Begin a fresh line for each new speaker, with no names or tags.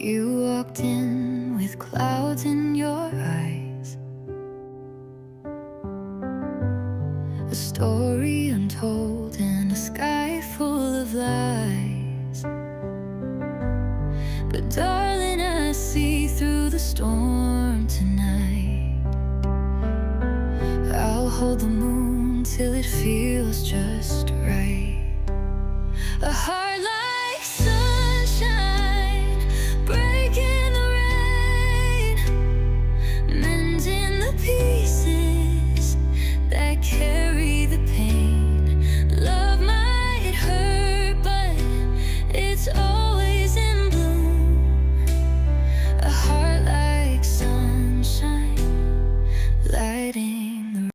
You walked in with clouds in your eyes, a story untold in a sky full of lies. But darling, I see through the storm tonight. I'll hold the moon till it feels just right. A heart